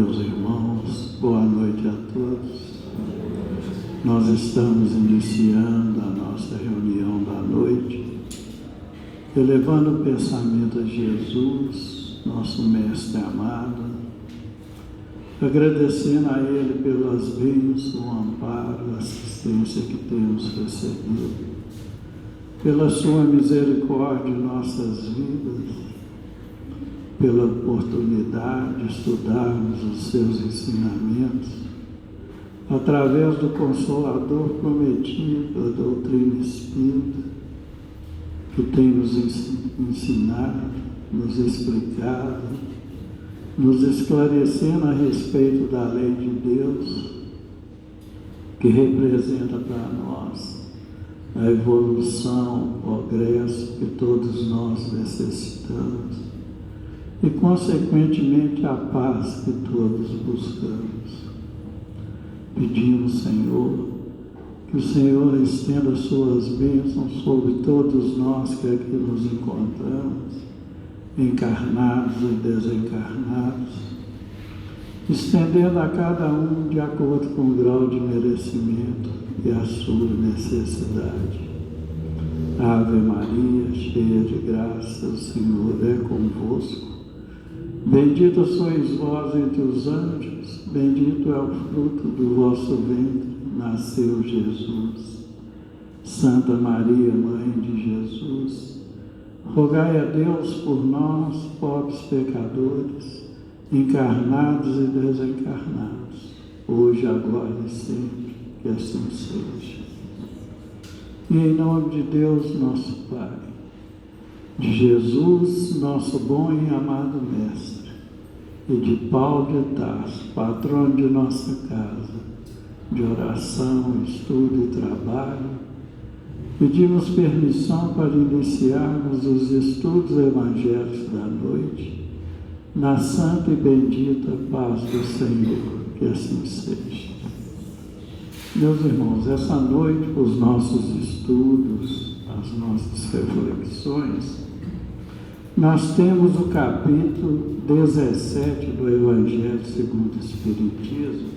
meus irmãos, boa noite a todos. Nós estamos iniciando a nossa reunião da noite, elevando o pensamento a Jesus, nosso Mestre amado, agradecendo a Ele pelas bênçãos, o amparo, a assistência que temos recebido, pela sua misericórdia em nossas vidas, pela oportunidade de estudarmos os seus ensinamentos, através do Consolador prometido, a doutrina espírita, que tem nos ensinado, nos explicado, nos esclarecendo a respeito da lei de Deus, que representa para nós a evolução, o progresso que todos nós necessitamos e, consequentemente, a paz que todos buscamos. Pedimos, Senhor, que o Senhor estenda suas bênçãos sobre todos nós que aqui nos encontramos, encarnados e desencarnados, estendendo a cada um de acordo com o grau de merecimento e a sua necessidade. Ave Maria, cheia de graça, o Senhor é convosco. Bendita sois vós entre os anjos, bendito é o fruto do vosso ventre, nasceu Jesus. Santa Maria, Mãe de Jesus, rogai a Deus por nós, pobres pecadores, encarnados e desencarnados, hoje, agora e sempre, que assim seja. E em nome de Deus, nosso Pai, de Jesus, nosso bom e amado Mestre, e de Paulo de Tarso, patrono de nossa casa, de oração, estudo e trabalho, pedimos permissão para iniciarmos os estudos evangélicos da noite, na santa e bendita paz do Senhor, que assim seja. Meus irmãos, essa noite, os nossos estudos, as nossas reflexões, nós temos o capítulo 17 do Evangelho segundo o Espiritismo,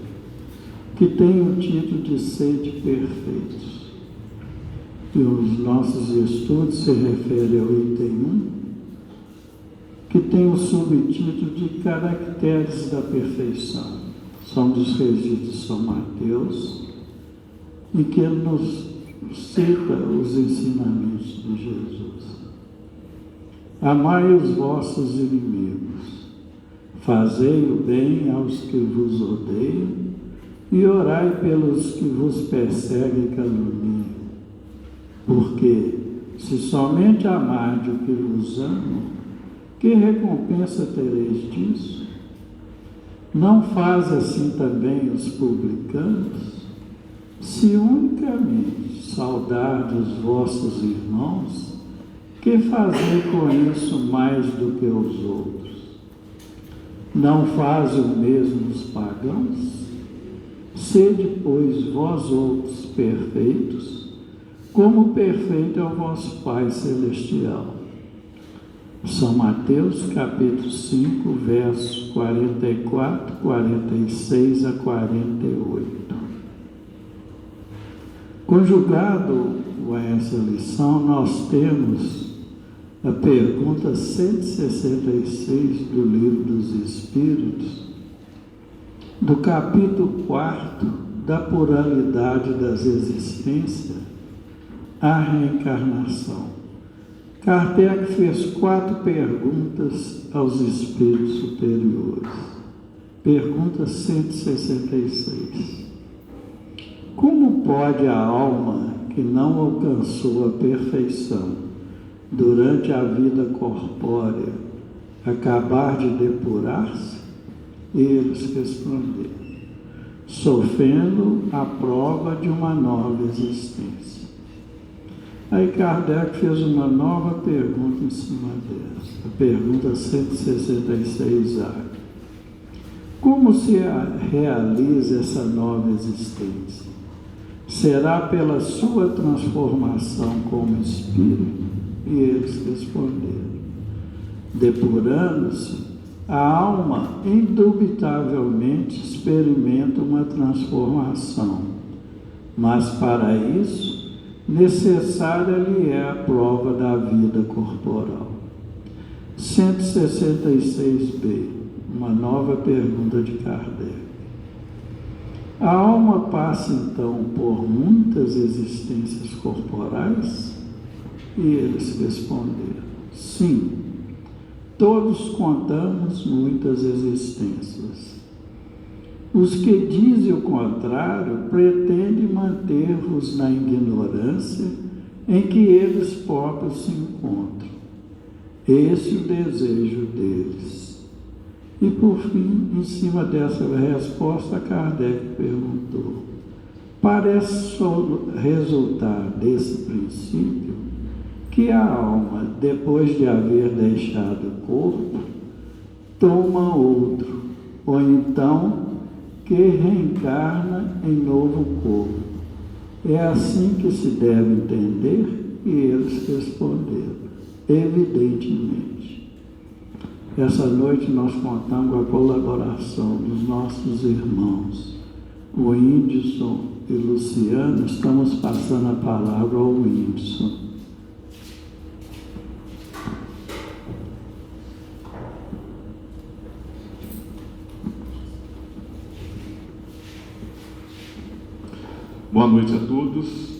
que tem o título de Sede Perfeitos. E os nossos estudos se referem ao item 1, que tem o subtítulo de Caracteres da Perfeição. São dos registros de São Mateus, em que ele nos cita os ensinamentos de Jesus. Amai os vossos inimigos, fazei o bem aos que vos odeiam e orai pelos que vos perseguem e caluniam. Porque, se somente amardes o que vos amam, que recompensa tereis disso? Não faz assim também os publicanos? Se unicamente saudardes os vossos irmãos, que fazer com isso mais do que os outros? Não fazem o mesmo os pagãos? Sede, pois, vós outros perfeitos, como perfeito é o vosso Pai Celestial. São Mateus, capítulo 5, versos 44, 46 a 48. Conjugado a essa lição, nós temos a pergunta 166 do Livro dos Espíritos, do capítulo 4 da pluralidade das existências, a reencarnação. Kardec fez 4 perguntas aos espíritos superiores. Pergunta 166. Como pode a alma que não alcançou a perfeição durante a vida corpórea acabar de depurar-se? Eles responderam: sofrendo a prova de uma nova existência. Aí Kardec fez uma nova pergunta em cima dessa, a pergunta 166A. Como se realiza essa nova existência? Será pela sua transformação como espírito? E eles responderam: depurando-se A alma indubitavelmente experimenta uma transformação, mas para isso necessária lhe é a prova da vida corporal. 166b, uma nova pergunta de Kardec. A alma passa então por muitas existências corporais? E eles responderam: sim, todos contamos muitas existências. Os que dizem o contrário pretendem manter-vos na ignorância em que eles próprios se encontram. Esse é o desejo deles. E por fim, em cima dessa resposta, Kardec perguntou: parece resultar desse princípio que a alma, depois de haver deixado o corpo, toma outro, ou então que reencarna em novo corpo. É assim que se deve entender? E eles responderam: evidentemente. Essa noite nós contamos com a colaboração dos nossos irmãos, o Whindersson e Luciano. Estamos passando a palavra ao Whindersson. Boa noite a todos.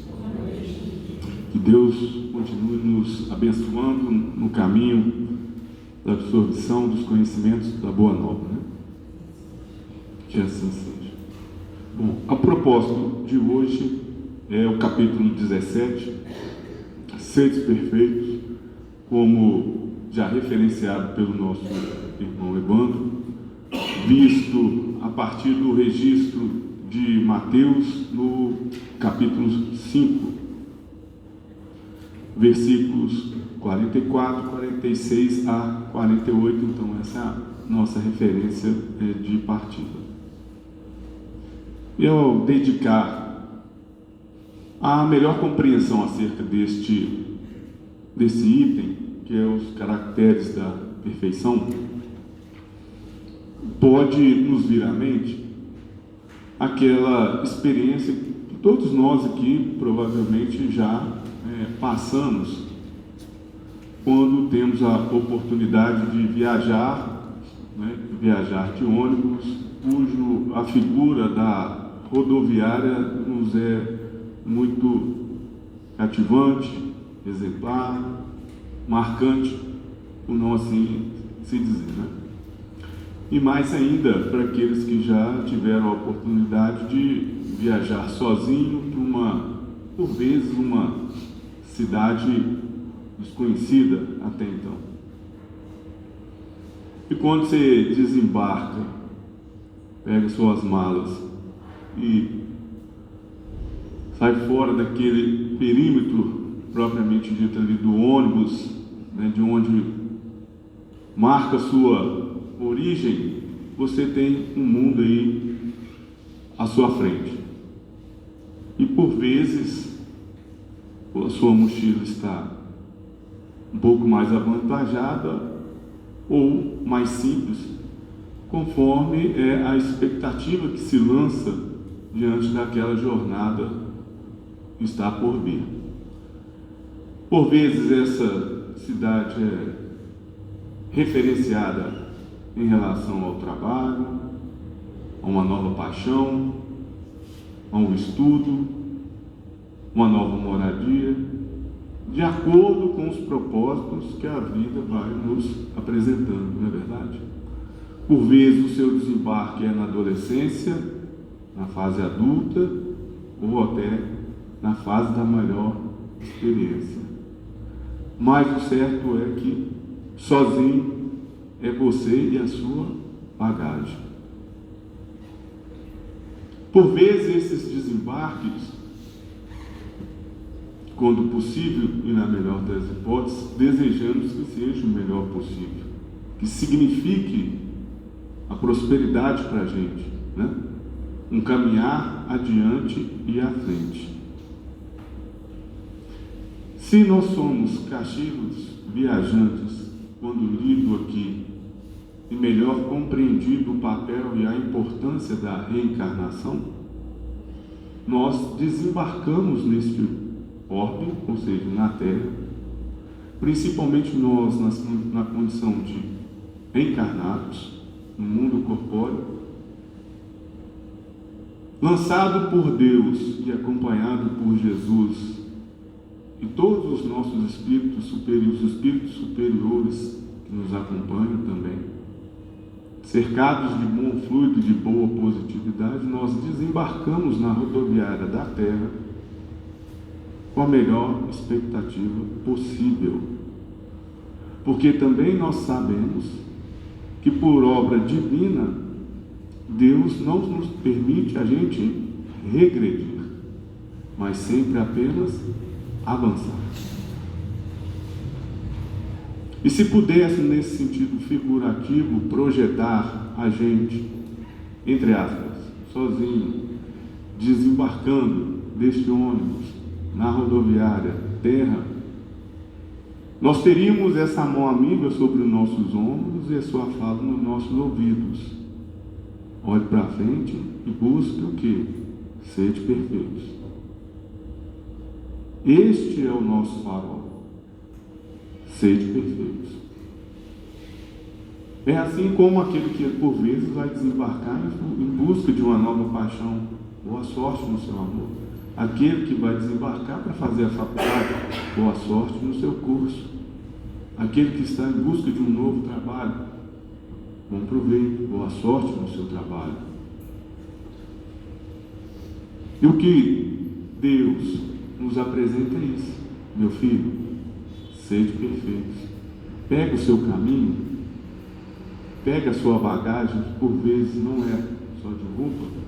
Que Deus continue nos abençoando no caminho da absorção dos conhecimentos da Boa Nova, né? Que assim seja. Bom, a propósito de hoje é o capítulo 17, Seres Perfeitos, como já referenciado pelo nosso irmão Evandro, visto a partir do registro de Mateus, no capítulo 5, versículos 44, 46 a 48. Então essa é a nossa referência de partida. Eu dedicar a melhor compreensão acerca desse item, que é os caracteres da perfeição, pode nos vir à mente aquela experiência que todos nós aqui provavelmente já passamos quando temos a oportunidade de viajar, viajar de ônibus, cujo a figura da rodoviária nos é muito cativante, exemplar, marcante, por não assim se dizer, né? E mais ainda para aqueles que já tiveram a oportunidade de viajar sozinho para por vezes, uma cidade desconhecida até então. E quando você desembarca, pega suas malas e sai fora daquele perímetro propriamente dito ali do ônibus, né, de onde marca sua origem, você tem um mundo aí à sua frente. E por vezes a sua mochila está um pouco mais avantajada ou mais simples, conforme é a expectativa que se lança diante daquela jornada que está por vir. Por vezes essa cidade é referenciada em relação ao trabalho, a uma nova paixão, a um estudo, uma nova moradia, de acordo com os propósitos que a vida vai nos apresentando, não é verdade? Por vezes o seu desembarque é na adolescência, na fase adulta, ou até na fase da maior experiência. Mas o certo é que sozinho é você e a sua bagagem. Por vezes esses desembarques, quando possível e na melhor das hipóteses, desejamos que seja o melhor possível, que signifique a prosperidade para a gente, né? Um caminhar adiante e à frente. Se nós somos cativos viajantes, quando lido aqui e melhor compreendido o papel e a importância da reencarnação, nós desembarcamos neste orbe, ou seja, na Terra, principalmente nós na condição de encarnados no mundo corpóreo, lançado por Deus e acompanhado por Jesus e todos os nossos espíritos superiores, os espíritos superiores que nos acompanham também, cercados de bom fluido, de boa positividade, nós desembarcamos na rodoviária da Terra com a melhor expectativa possível. Porque também nós sabemos que por obra divina, Deus não nos permite a gente regredir, mas sempre apenas avançar. E se pudesse, nesse sentido figurativo, projetar a gente, entre aspas, sozinho, desembarcando deste ônibus na rodoviária Terra, nós teríamos essa mão amiga sobre os nossos ombros e a sua fala nos nossos ouvidos. Olhe para frente e busque o quê? Sede perfeitos. Este é o nosso farol. Sede perfeitos. É assim como aquele que por vezes vai desembarcar em busca de uma nova paixão. Boa sorte no seu amor. Aquele que vai desembarcar para fazer a faculdade, boa sorte no seu curso. Aquele que está em busca de um novo trabalho, bom proveito, boa sorte no seu trabalho. E o que Deus nos apresenta é isso: meu filho, sede perfeitos. Pega o seu caminho, pega a sua bagagem, que por vezes não é só de roupa,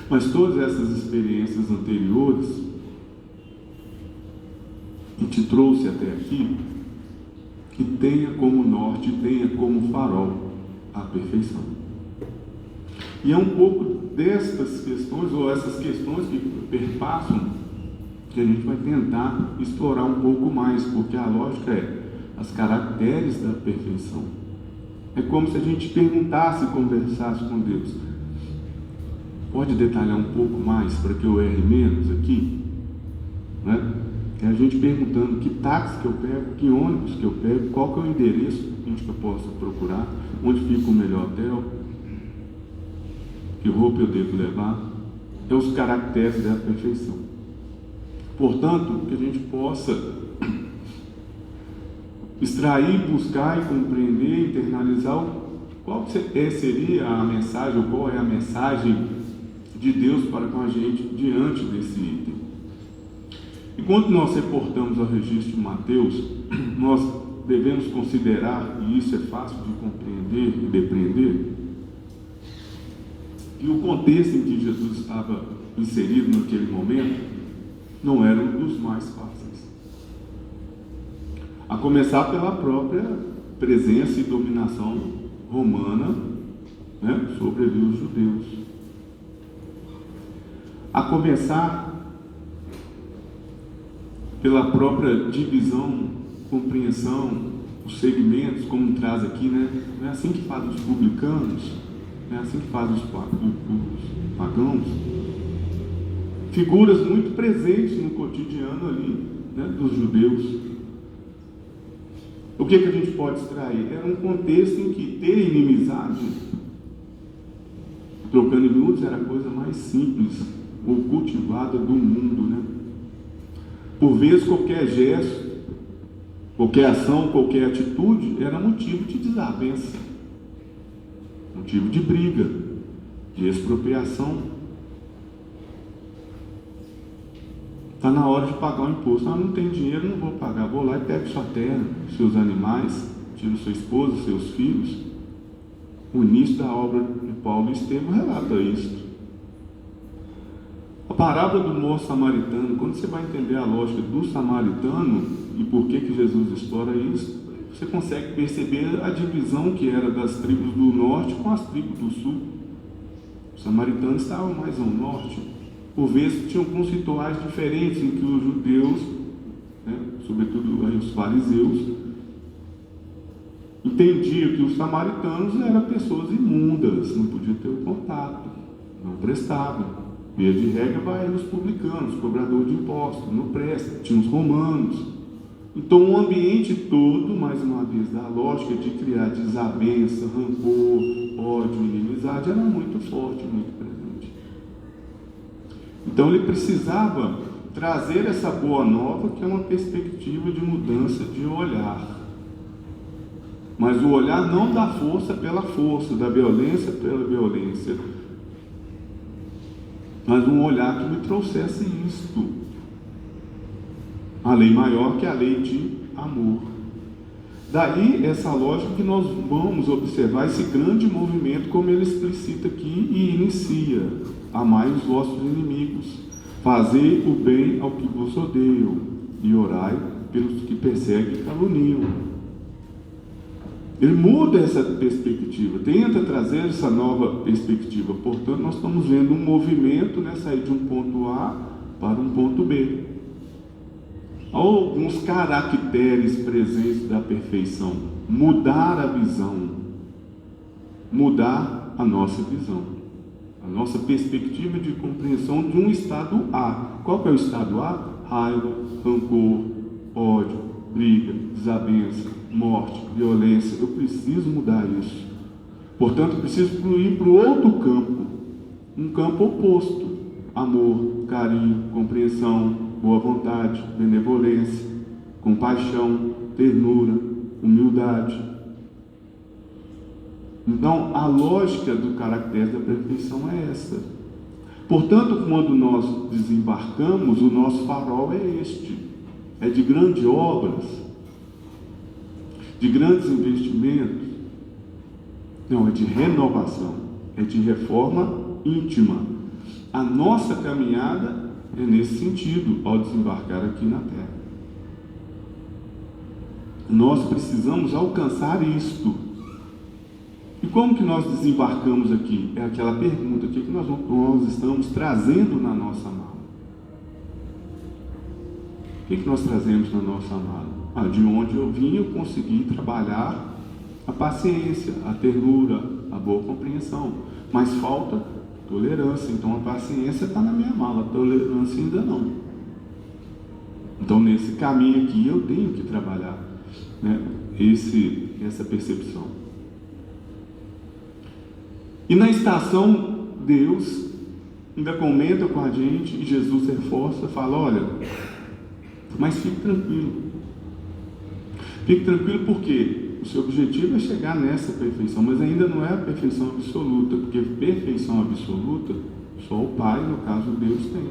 mas todas essas experiências anteriores que te trouxe até aqui, que tenha como norte, tenha como farol a perfeição. E é um pouco destas questões, ou essas questões que perpassam, que a gente vai tentar explorar um pouco mais, porque a lógica é as caracteres da perfeição. É como se a gente perguntasse, conversasse com Deus: pode detalhar um pouco mais para que eu erre menos aqui? Né? É a gente perguntando que táxi que eu pego, que ônibus que eu pego, qual que é o endereço onde que eu posso procurar, onde fica o melhor hotel, que roupa eu devo levar. É os caracteres da perfeição. Portanto, que a gente possa extrair, buscar e compreender, internalizar qual seria a mensagem, ou qual é a mensagem de Deus para com a gente diante desse item. E quando nós reportamos ao registro de Mateus, nós devemos considerar, e isso é fácil de compreender e depreender, que o contexto em que Jesus estava inserido naquele momento não era um dos mais fáceis. A começar pela própria presença e dominação romana, né, sobre ali os judeus. A começar pela própria divisão, compreensão, os segmentos, como traz aqui, né? Não é assim que fazem os publicanos, não é assim que fazem os pagãos. Figuras muito presentes no cotidiano ali, né, dos judeus. O que a gente pode extrair? Era um contexto em que ter inimizade, trocando em miúdos, era a coisa mais simples ou cultivada do mundo, né? Por vezes, qualquer gesto, qualquer ação, qualquer atitude era motivo de desavença, motivo de briga, de expropriação. Está na hora de pagar o imposto. Ah, não tem dinheiro, não vou pagar. Vou lá e pego sua terra, seus animais, tiro sua esposa, seus filhos. O início da obra de Paulo e Estevão relata isso. A parábola do moço samaritano, quando você vai entender a lógica do samaritano e por que Jesus explora isso, você consegue perceber a divisão que era das tribos do norte com as tribos do sul. Os samaritanos estavam mais ao norte. Por vezes tinham alguns rituais diferentes em que os judeus, né, sobretudo aí os fariseus, entendia que os samaritanos eram pessoas imundas, não podiam ter o contato, não prestavam. Via de regra, vai nos publicanos, cobrador de impostos, não presta, tinha os romanos. Então o ambiente todo, mais uma vez, da lógica de criar desavença, rancor, ódio, inimizade, era muito forte, muito presente. Então ele precisava trazer essa boa nova, que é uma perspectiva de mudança de olhar. Mas o olhar não da força pela força, da violência pela violência, mas um olhar que me trouxesse isto. A lei maior que a lei de amor. Daí essa lógica que nós vamos observar esse grande movimento, como ele explicita aqui e inicia: amai os vossos inimigos, fazei o bem ao que vos odeiam e orai pelos que perseguem e caluniam. Ele muda essa perspectiva, tenta trazer essa nova perspectiva. Portanto, nós estamos vendo um movimento, né, sair de um ponto A para um ponto B. Há alguns caracteres presentes da perfeição: mudar a visão, mudar a nossa visão, a nossa perspectiva de compreensão de um estado A. Qual que é o estado A? Raiva, rancor, ódio, briga, desavença, morte, violência. Eu preciso mudar isso. Portanto, eu preciso fluir para o outro campo, um campo oposto: amor, carinho, compreensão, boa vontade, benevolência, compaixão, ternura, humildade. Então, a lógica do caractere da perfeição é essa. Portanto, quando nós desembarcamos, o nosso farol é este: é de grandes obras, de grandes investimentos. Não, é de renovação, é de reforma íntima. A nossa caminhada é nesse sentido, ao desembarcar aqui na Terra. Nós precisamos alcançar isto. E como que nós desembarcamos aqui? É aquela pergunta: o que nós estamos trazendo na nossa mala? O que nós trazemos na nossa mala? De onde eu vim, eu consegui trabalhar a paciência, a ternura, a boa compreensão. Mas falta tolerância. Então a paciência está na minha mala, a tolerância ainda não. Então nesse caminho aqui eu tenho que trabalhar, né, essa percepção. E na estação, Deus ainda comenta com a gente, e Jesus reforça, fala: olha, mas fique tranquilo. Fique tranquilo, porque o seu objetivo é chegar nessa perfeição, mas ainda não é a perfeição absoluta, porque perfeição absoluta só o Pai, no caso Deus, tem.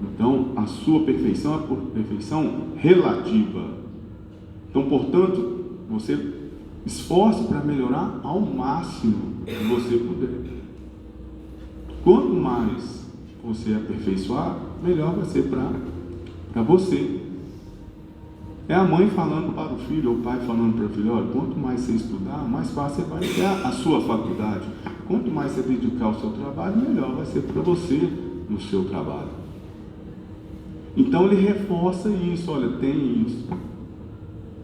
Então, a sua perfeição é perfeição relativa. Então, portanto, você esforce para melhorar ao máximo que você puder. Quanto mais você aperfeiçoar, melhor vai ser para você. É a mãe falando para o filho, ou o pai falando para o filho: olha, quanto mais você estudar, mais fácil você vai ter a sua faculdade. Quanto mais você dedicar ao seu trabalho, melhor vai ser para você no seu trabalho. Então ele reforça isso: olha, tem isso.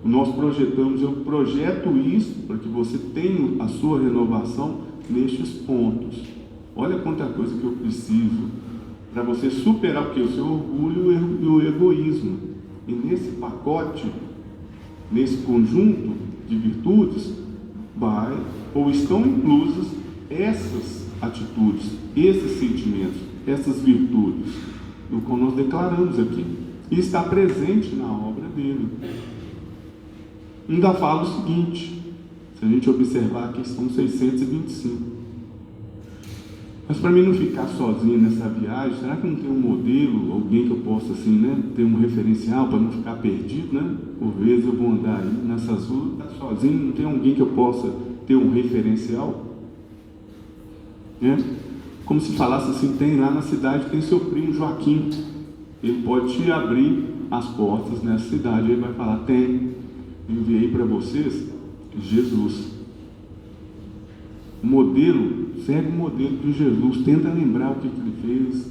Nós projetamos, eu projeto isso para que você tenha a sua renovação nestes pontos. Olha quanta coisa que eu preciso para você superar o que? O seu orgulho e o egoísmo. E nesse pacote, nesse conjunto de virtudes, estão inclusas essas atitudes, esses sentimentos, essas virtudes, do que nós declaramos aqui. E está presente na obra dele. Ainda fala o seguinte, se a gente observar a questão 625. Mas para mim não ficar sozinho nessa viagem, será que não tem um modelo, alguém que eu possa assim, né, ter um referencial para não ficar perdido, né? Por vezes eu vou andar aí nessas ruas, sozinho, não tem alguém que eu possa ter um referencial? Né? Como se falasse assim: tem lá na cidade, tem seu primo Joaquim, ele pode te abrir as portas nessa cidade. Ele vai falar: tem, enviei para vocês Jesus. O modelo, segue o modelo de Jesus, tenta lembrar o que ele fez,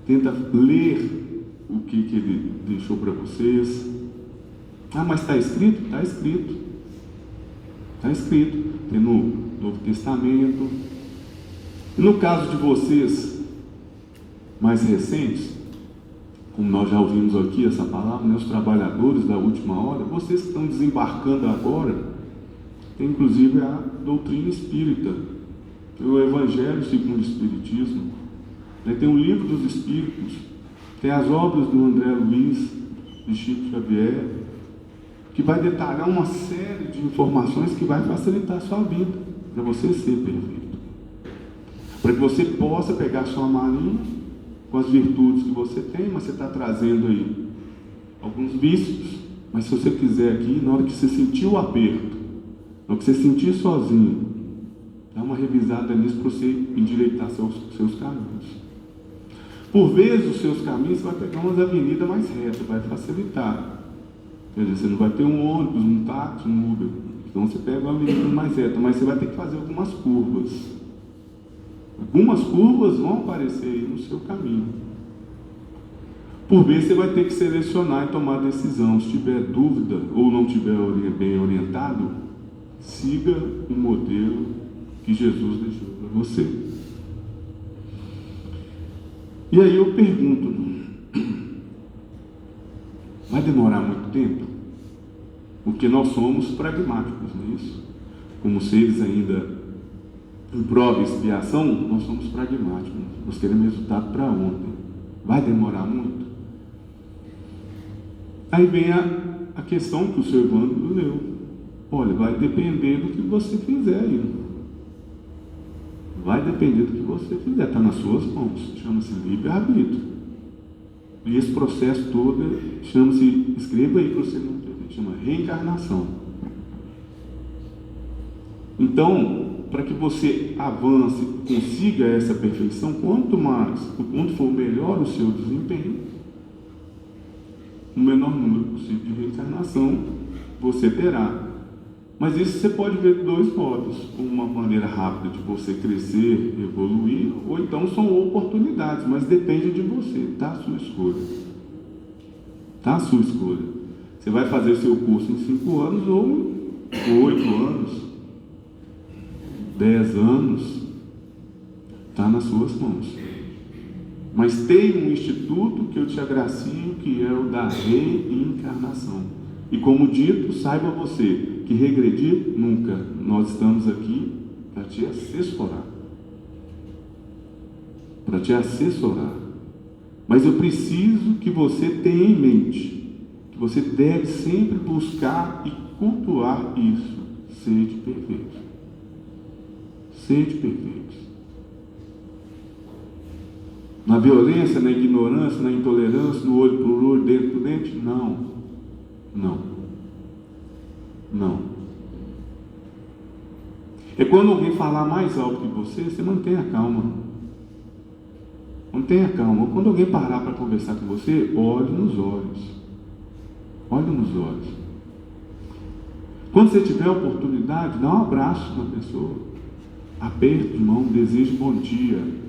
tenta ler o que ele deixou para vocês. Mas está escrito? Está escrito. Está escrito, tem no Novo Testamento. E no caso de vocês mais recentes, como nós já ouvimos aqui essa palavra, né, os trabalhadores da última hora, vocês que estão desembarcando agora, tem inclusive a doutrina espírita, o Evangelho segundo o Espiritismo, né, tem o Livro dos Espíritos, tem as obras do André Luiz, de Chico Xavier, que vai detalhar uma série de informações que vai facilitar a sua vida, para você ser perfeito. Para que você possa pegar a sua malinha com as virtudes que você tem, mas você está trazendo aí alguns vícios, mas se você quiser aqui, na hora que você sentir o aperto, na hora que você sentir sozinho, dá uma revisada nisso para você endireitar seus caminhos. Por vezes os seus caminhos, você vai pegar umas avenidas mais retas, vai facilitar. Quer dizer, você não vai ter um ônibus, um táxi, um Uber. Então você pega uma avenida mais reta, mas você vai ter que fazer algumas curvas. Algumas curvas vão aparecer aí no seu caminho. Por vezes você vai ter que selecionar e tomar decisão. Se tiver dúvida ou não tiver bem orientado, siga o modelo que Jesus deixou para você. E aí eu pergunto, vai demorar muito tempo? Porque nós somos pragmáticos, não é isso? Como seres ainda em prova e expiação, nós somos pragmáticos. Nós queremos resultado para ontem. Vai demorar muito? Aí vem a questão que o seu Evandro leu. Olha, vai depender do que você fizer aí. Vai depender do que você fizer. Está nas suas mãos. Chama-se livre-arbítrio. E esse processo todo chama-se, escreva aí para você não entender, chama reencarnação. Então, para que você avance, consiga essa perfeição, quanto for melhor o seu desempenho, o menor número possível de reencarnação você terá. Mas isso você pode ver de dois modos: uma maneira rápida de você crescer, evoluir, ou então são oportunidades, mas depende de você, está a sua escolha. Está a sua escolha. Você vai fazer seu curso em 5 anos ou 8 anos, 10 anos, está nas suas mãos. Mas tem um instituto que eu te agracio, que é o da reencarnação. E como dito, saiba você que regredir nunca. Nós estamos aqui para te assessorar. Para te assessorar. Mas eu preciso que você tenha em mente que você deve sempre buscar e cultuar isso. Sede perfeito. Sede perfeito. Na violência, na ignorância, na intolerância, no olho por olho, dente por dente? Não. Não. Não. É quando alguém falar mais alto que você mantenha calma. Mantenha calma. Quando alguém parar para conversar com você, olhe nos olhos. Olhe nos olhos. Quando você tiver a oportunidade, dá um abraço na pessoa. Aperto de mão, deseje bom dia.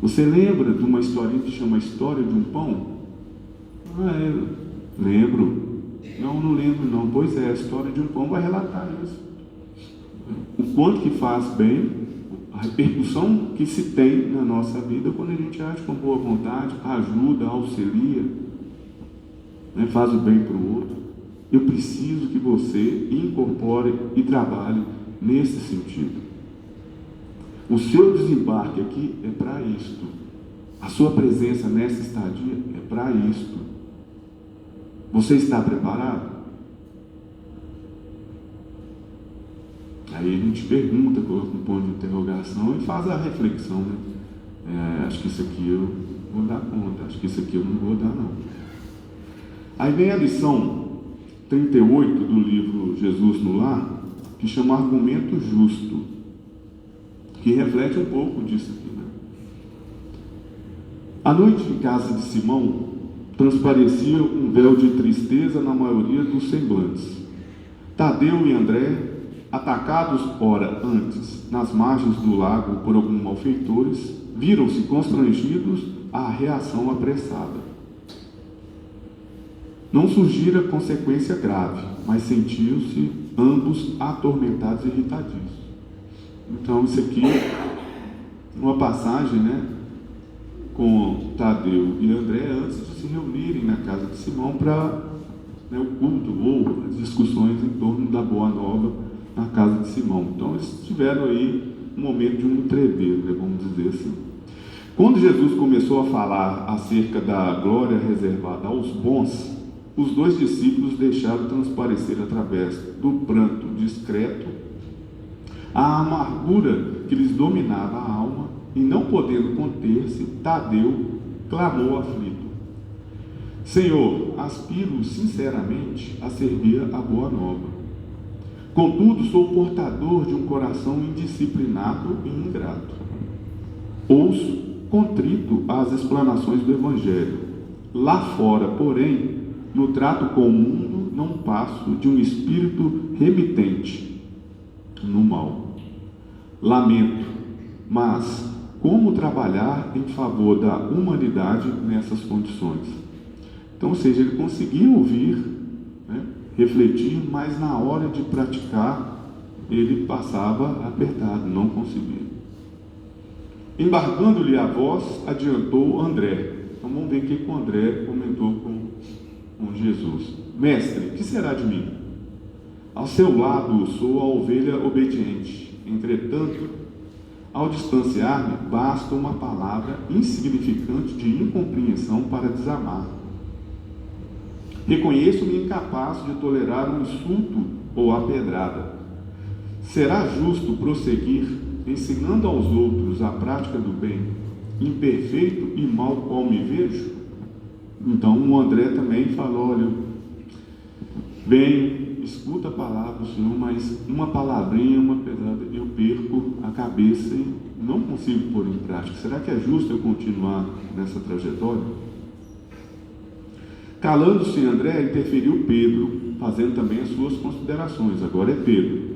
Você lembra de uma historinha que chama História de um Pão? Lembro. Não lembro não. Pois é, a história de um pão vai relatar isso. O quanto que faz bem, a repercussão que se tem na nossa vida quando a gente age com boa vontade, ajuda, auxilia, né, faz o bem para o outro. Eu preciso que você incorpore e trabalhe nesse sentido. O seu desembarque aqui é para isto. A sua presença nessa estadia é para isto. Você está preparado? Aí a gente pergunta, coloca um ponto de interrogação e faz a reflexão, né? Acho que isso aqui eu vou dar conta, acho que isso aqui eu não vou dar não. Aí vem a lição 38 do livro Jesus no Lar, que chama Argumento Justo, que reflete um pouco disso aqui, né? À noite em casa de Simão, transparecia um véu de tristeza na maioria dos semblantes. Tadeu e André, atacados ora antes nas margens do lago por alguns malfeitores, viram-se constrangidos à reação apressada. Não surgira consequência grave, mas sentiam-se ambos atormentados e irritadíssimos. Então, isso aqui, uma passagem, né, com Tadeu e André, antes de se reunirem na casa de Simão para, né, o culto ou as discussões em torno da Boa Nova na casa de Simão. Então, eles tiveram aí um momento de um entreveiro, né, vamos dizer assim. Quando Jesus começou a falar acerca da glória reservada aos bons, os dois discípulos deixaram transparecer através do pranto discreto a amargura que lhes dominava a alma, e não podendo conter-se, Tadeu clamou aflito: Senhor, aspiro sinceramente a servir a boa nova. Contudo, sou portador de um coração indisciplinado e ingrato. Ouço contrito as explanações do Evangelho. Lá fora, porém, no trato com o mundo, não passo de um espírito remitente no mal. Lamento, mas como trabalhar em favor da humanidade nessas condições? Então, ou seja, ele conseguia ouvir, né, refletir, mas na hora de praticar, ele passava apertado, não conseguia. Embargando-lhe a voz, adiantou André. Então vamos ver o que o André comentou com Jesus. Mestre, que será de mim? Ao seu lado sou a ovelha obediente. Entretanto, ao distanciar-me, basta uma palavra insignificante de incompreensão para desamar. Reconheço-me incapaz de tolerar um insulto ou a pedrada. Será justo prosseguir ensinando aos outros a prática do bem, imperfeito e mal qual me vejo? Então o André também falou: olha, vem, escuta a palavra do Senhor, mas uma palavrinha, uma pedrada, eu perco a cabeça e não consigo pôr em prática. Será que é justo eu continuar nessa trajetória? Calando-se André, interferiu Pedro, fazendo também as suas considerações. Agora é Pedro.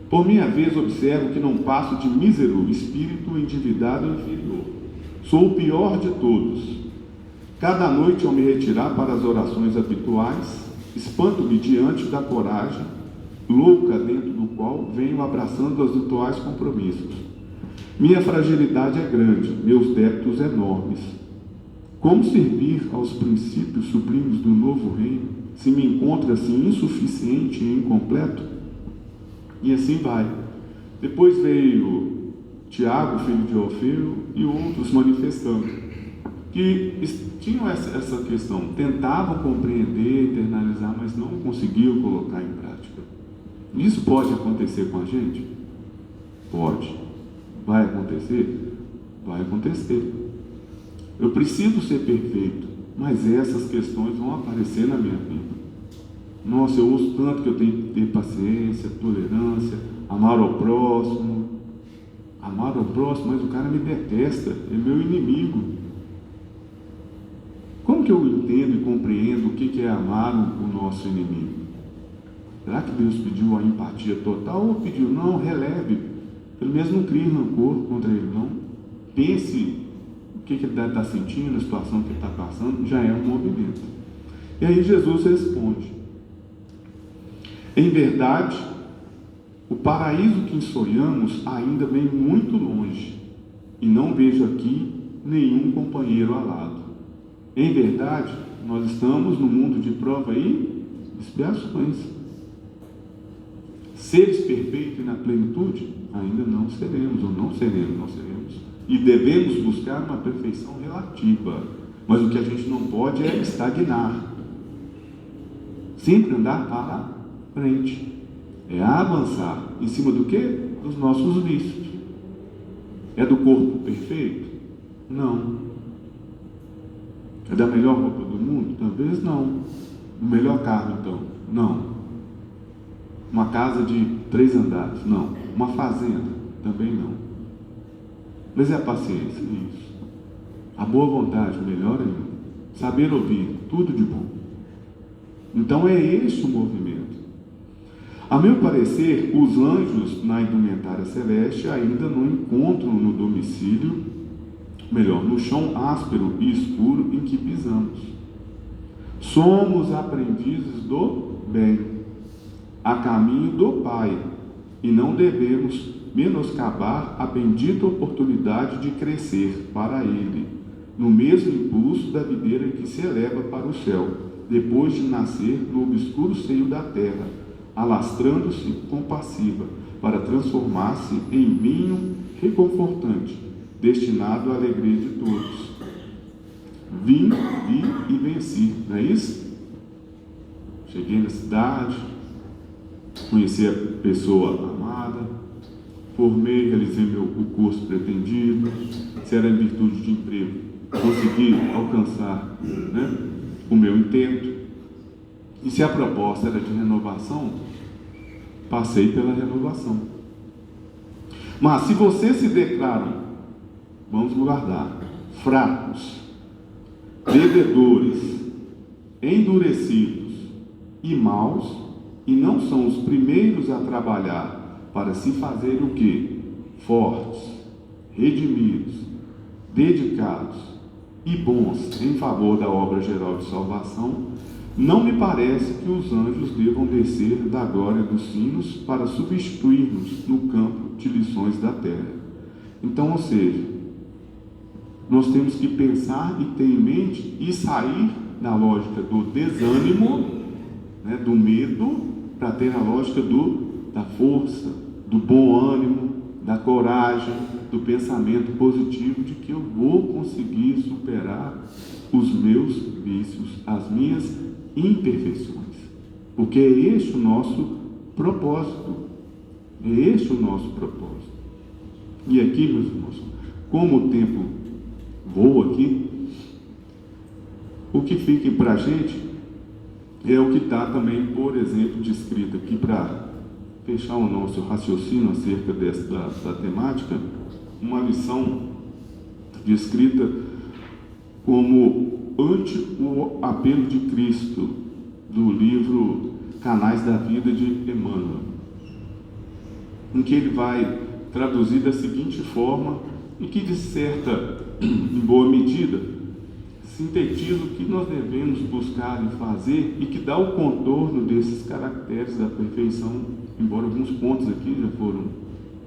Por minha vez, observo que não passo de mísero espírito endividado e inferior. Sou o pior de todos. Cada noite, ao me retirar para as orações habituais, espanto-me diante da coragem louca dentro do qual venho abraçando os atuais compromissos. Minha fragilidade é grande, meus débitos enormes. Como servir aos princípios sublimes do novo reino, se me encontro assim insuficiente e incompleto? E assim vai. Depois veio Tiago, filho de Alfeu, e outros manifestando, que tinham essa questão, tentavam compreender, internalizar, mas não conseguiam colocar em prática. Isso pode acontecer com a gente? Pode. Vai acontecer? Vai acontecer. Eu preciso ser perfeito, mas essas questões vão aparecer na minha vida. Nossa, eu ouço tanto que eu tenho que ter paciência, tolerância, amar ao próximo. Amar ao próximo, mas o cara me detesta, é meu inimigo. Como que eu entendo e compreendo o que é amar o nosso inimigo? Será que Deus pediu a empatia total ou pediu, não, releve, pelo menos não crie rancor contra ele, não? Pense o que ele está sentindo, a situação que ele está passando, já é um movimento. E aí Jesus responde: em verdade, o paraíso que sonhamos ainda vem muito longe, e não vejo aqui nenhum companheiro ao lado. Em verdade, nós estamos no mundo de prova e expiações. Seres perfeitos e na plenitude, ainda não seremos, ou não seremos. E devemos buscar uma perfeição relativa. Mas o que a gente não pode é estagnar. Sempre andar para frente. É avançar. Em cima do quê? Dos nossos vícios. É do corpo perfeito? Não. É da melhor roupa do mundo? Talvez não. O melhor carro, então? Não. Uma casa de 3 andares? Não. Uma fazenda? Também não. Mas é a paciência, isso. A boa vontade, melhor ainda. Saber ouvir, tudo de bom. Então é este o movimento. A meu parecer, os anjos na indumentária celeste ainda não encontram no domicílio, melhor, no chão áspero e escuro em que pisamos. somos aprendizes do bem, a caminho do Pai, e não devemos menoscabar a bendita oportunidade de crescer para Ele, no mesmo impulso da videira que se eleva para o céu, depois de nascer no obscuro seio da terra, alastrando-se compassiva, para transformar-se em vinho reconfortante, destinado à alegria de todos. Vim, vi e venci, não é isso? Cheguei na cidade, conheci a pessoa amada, formei, realizei o curso pretendido, se era em virtude de emprego, consegui alcançar, né, o meu intento. E se a proposta era de renovação, passei pela renovação. Mas se vocês se declaram, vamos guardar, fracos, bebedores, endurecidos e maus, e não são os primeiros a trabalhar para se fazer o quê? Fortes, redimidos, dedicados e bons em favor da obra geral de salvação, não me parece que os anjos devam descer da glória dos sinos para substituir-nos no campo de lições da terra. Então, ou seja, nós temos que pensar e ter em mente e sair da lógica do desânimo, né, do medo, para ter a lógica da força, do bom ânimo, da coragem, do pensamento positivo de que eu vou conseguir superar os meus vícios, as minhas imperfeições, porque é este o nosso propósito, é este o nosso propósito. E aqui, meus irmãos, como o tempo voa aqui, o que fica para a gente é o que está também, por exemplo, descrito aqui para fechar o nosso raciocínio acerca da temática, uma lição descrita como ante o apelo de Cristo, do livro Canais da Vida de Emmanuel, em que ele vai traduzir da seguinte forma, e que de certa, em boa medida, sintetiza o que nós devemos buscar e fazer, e que dá o contorno desses caracteres da perfeição, embora alguns pontos aqui já foram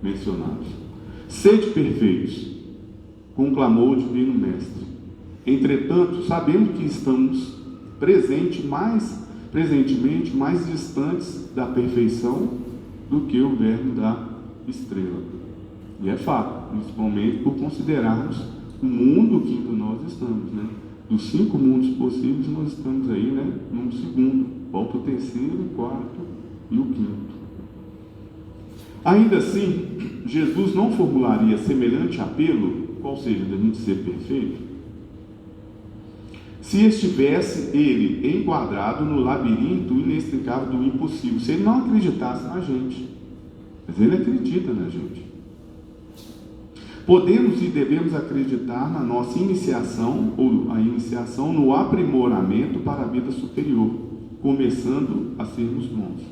mencionados. Sede perfeitos, conclamou o Divino Mestre. Entretanto, sabendo que estamos presentemente mais distantes da perfeição do que o verme da estrela. E é fato, principalmente por considerarmos o mundo que nós estamos, né? Dos 5 mundos possíveis, nós estamos aí, né, num segundo. Falta o terceiro, o quarto e o quinto. Ainda assim, Jesus não formularia semelhante apelo, qual seja, da gente ser perfeito, se estivesse ele enquadrado no labirinto inextricável do impossível, se ele não acreditasse na gente. Mas ele acredita na gente. Podemos e devemos acreditar na nossa iniciação, ou a iniciação no aprimoramento para a vida superior, começando a sermos bons.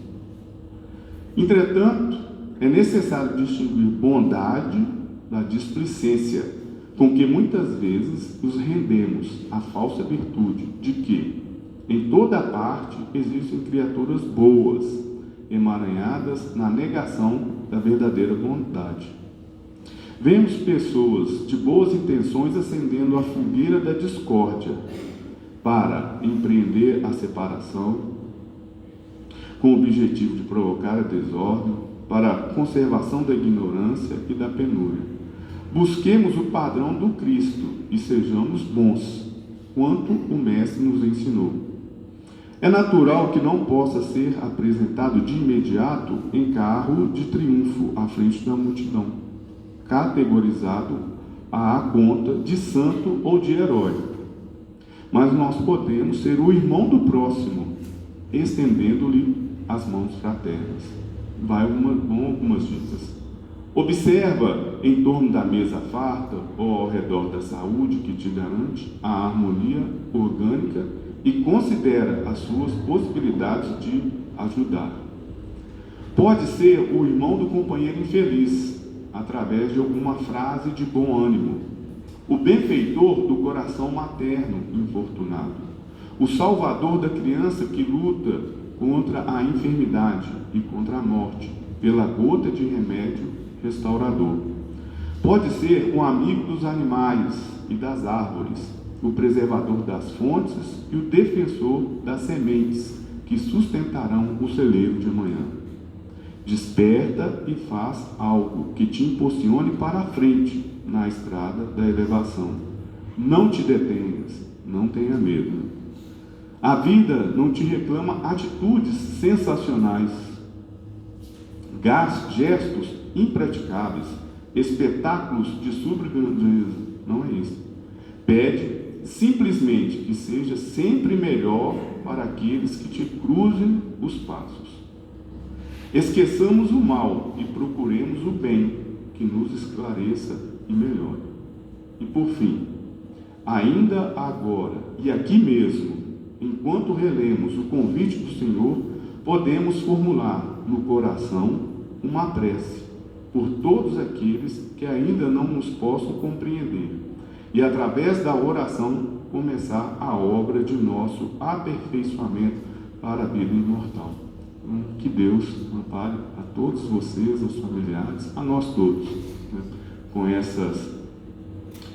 Entretanto, é necessário distinguir bondade da displicência, com que muitas vezes nos rendemos à falsa virtude de que, em toda parte, existem criaturas boas, emaranhadas na negação da verdadeira bondade. Vemos pessoas de boas intenções acendendo a fogueira da discórdia para empreender a separação, com o objetivo de provocar a desordem, para a conservação da ignorância e da penúria. Busquemos o padrão do Cristo e sejamos bons, quanto o Mestre nos ensinou. É natural que não possa ser apresentado de imediato em carro de triunfo à frente da multidão, categorizado à conta de santo ou de herói. Mas nós podemos ser o irmão do próximo, estendendo-lhe as mãos fraternas. Vão algumas dicas. Observa em torno da mesa farta ou ao redor da saúde que te garante a harmonia orgânica e considera as suas possibilidades de ajudar. Pode ser o irmão do companheiro infeliz, através de alguma frase de bom ânimo, o benfeitor do coração materno infortunado, o Salvador da criança que luta contra a enfermidade e contra a morte, pela gota de remédio restaurador. Pode ser um amigo dos animais e das árvores, o preservador das fontes e o defensor das sementes que sustentarão o celeiro de amanhã. Desperta e faz algo que te impulsione para a frente na estrada da elevação. Não te detenhas, não tenha medo. A vida não te reclama atitudes sensacionais, gestos impraticáveis, espetáculos de subgrandeza. Não é isso. Pede simplesmente que seja sempre melhor para aqueles que te cruzem os passos. Esqueçamos o mal e procuremos o bem que nos esclareça e melhore. E por fim, ainda agora e aqui mesmo, enquanto relemos o convite do Senhor, podemos formular no coração uma prece por todos aqueles que ainda não nos possam compreender e, através da oração, começar a obra de nosso aperfeiçoamento para a vida imortal. Então, que Deus ampare a todos vocês, aos familiares, a nós todos, né, com essas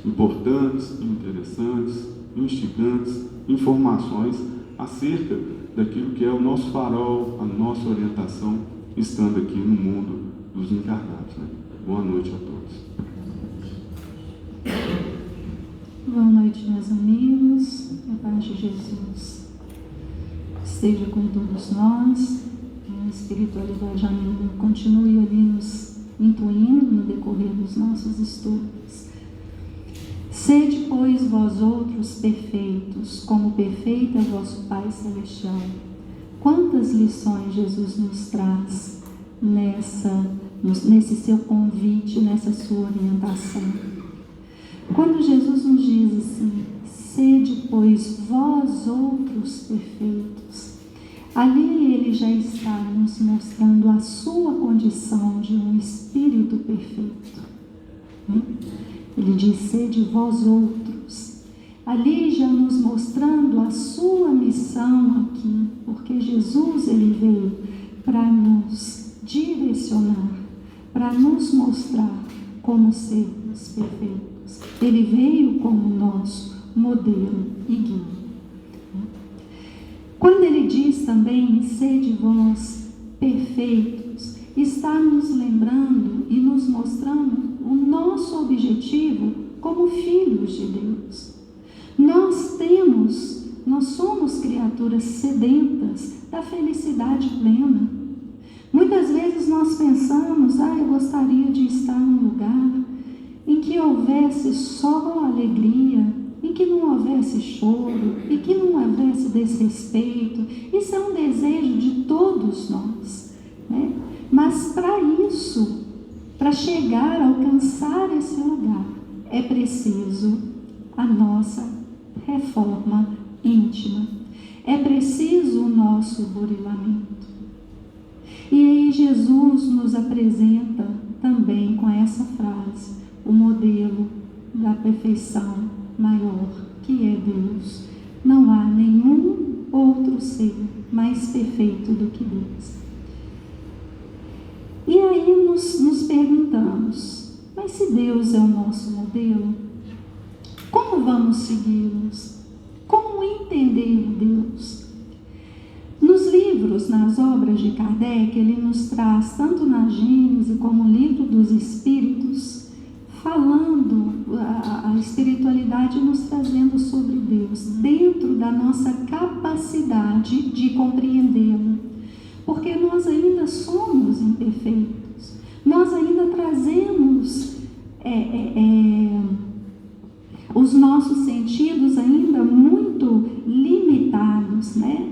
importantes, interessantes, instigantes informações acerca daquilo que é o nosso farol, a nossa orientação, estando aqui no mundo dos encarnados. Né? Boa noite a todos. Boa noite, meus amigos. A paz de Jesus esteja com todos nós. A espiritualidade continue ali nos intuindo no decorrer dos nossos estudos. Sede, pois, vós outros perfeitos, como perfeito é vosso Pai Celestial. Quantas lições Jesus nos traz nesse seu convite, nessa sua orientação. Quando Jesus nos diz assim, sede, pois, vós outros perfeitos, ali Ele já está nos mostrando a sua condição de um espírito perfeito. Ele diz, sede vós outros. Ali já nos mostrando a sua missão aqui, porque Jesus, Ele veio para nos direcionar, para nos mostrar como sermos perfeitos. Ele veio como nosso modelo e guia. Quando Ele diz também, sede vós perfeitos, está nos lembrando e nos mostrando o nosso objetivo como filhos de Deus. Nós somos criaturas sedentas da felicidade plena. Muitas vezes nós pensamos, eu gostaria de estar num lugar em que houvesse só alegria, em que não houvesse choro, e que não houvesse desrespeito. Isso é um desejo de todos nós, né? Mas para isso, para chegar a alcançar esse lugar, é preciso a nossa reforma íntima. É preciso o nosso burilamento. E aí Jesus nos apresenta também com essa frase, o modelo da perfeição maior, que é Deus. Não há nenhum outro ser mais perfeito do que Deus. E aí nos perguntamos, mas se Deus é o nosso modelo, como vamos segui-los? Como entender Deus? Nos livros, nas obras de Kardec, ele nos traz, tanto na Gênese como no Livro dos Espíritos, falando a espiritualidade, nos trazendo sobre Deus, dentro da nossa capacidade de compreendê-lo. Porque nós ainda somos imperfeitos, nós ainda trazemos os nossos sentidos ainda muito limitados, né?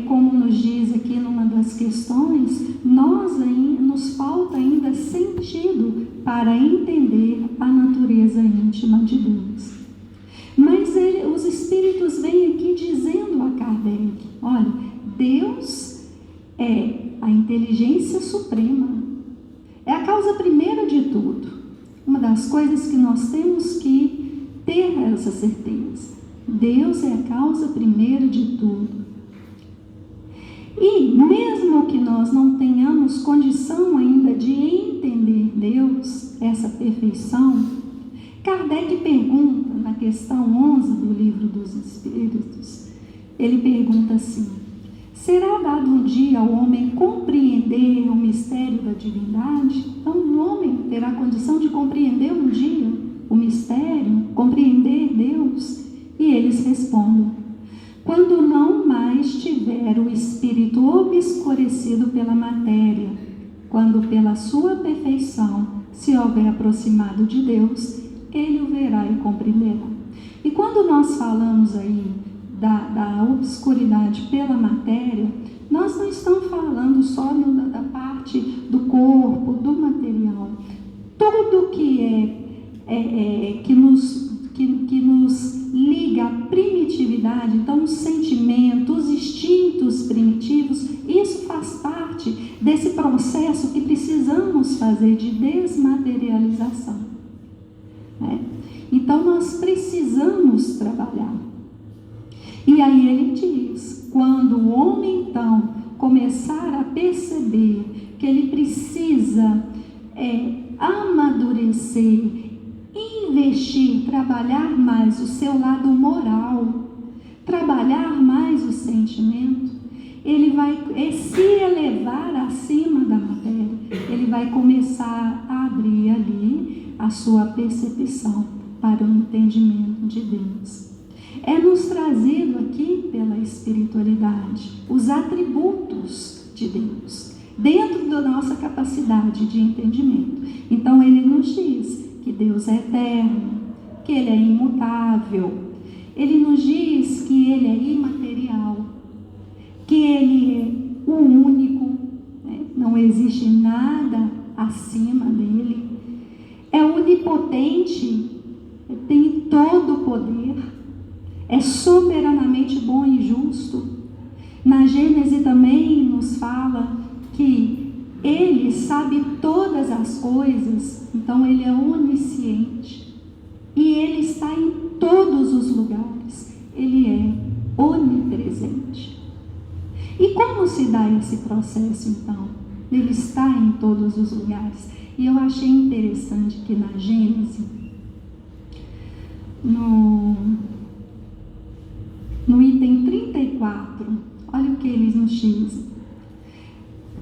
Como nos diz aqui numa das questões, nos falta ainda sentido para entender a natureza íntima de Deus. Mas os Espíritos vêm aqui dizendo a Kardec, olha, Deus é a inteligência suprema, é a causa primeira de tudo. Uma das coisas que nós temos que ter essa certeza. Deus é a causa primeira de tudo. E mesmo que nós não tenhamos condição ainda de entender Deus, essa perfeição, Kardec pergunta na questão 11 do Livro dos Espíritos, ele pergunta assim: será dado um dia ao homem compreender o mistério da divindade? Então o homem terá condição de compreender um dia o mistério, compreender Deus? E eles respondem: quando não mais tiver o espírito obscurecido pela matéria, quando pela sua perfeição se houver aproximado de Deus, ele o verá e compreenderá. E quando nós falamos aí da obscuridade pela matéria, nós não estamos falando só da parte do corpo, do material. Tudo que nos liga à primitividade, então os sentimentos, os instintos primitivos, isso faz parte desse processo que precisamos fazer de desmaterialização, né? Então nós precisamos trabalhar. E aí ele diz, quando o homem então começar a perceber que ele precisa amadurecer, investir, trabalhar mais o seu lado moral, trabalhar mais o sentimento, ele vai se elevar acima da matéria, ele vai começar a abrir ali a sua percepção para o entendimento de Deus. É nos trazido aqui pela espiritualidade os atributos de Deus, dentro da nossa capacidade de entendimento. Então ele nos diz que Deus é eterno, que Ele é imutável. Ele nos diz que Ele é imaterial, que Ele é o único, né? Não existe nada acima dEle. É onipotente, tem todo o poder, é soberanamente bom e justo. Na Gênesis também nos fala que Ele sabe todas as coisas, então Ele é onisciente. E Ele está em todos os lugares, Ele é onipresente. E como se dá esse processo então? Ele está em todos os lugares. E eu achei interessante que na Gênesis, no item 34, olha o que eles nos dizem.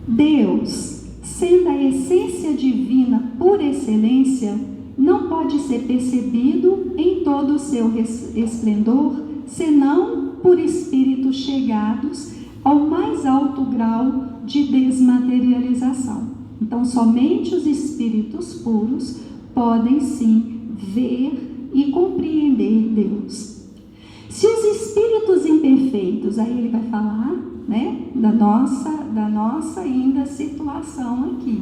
Deus, sendo a essência divina por excelência, não pode ser percebido em todo o seu esplendor, senão por espíritos chegados ao mais alto grau de desmaterialização. Então, somente os espíritos puros podem sim ver e compreender Deus. Se os espíritos imperfeitos, aí ele vai falar, né, da nossa ainda situação aqui,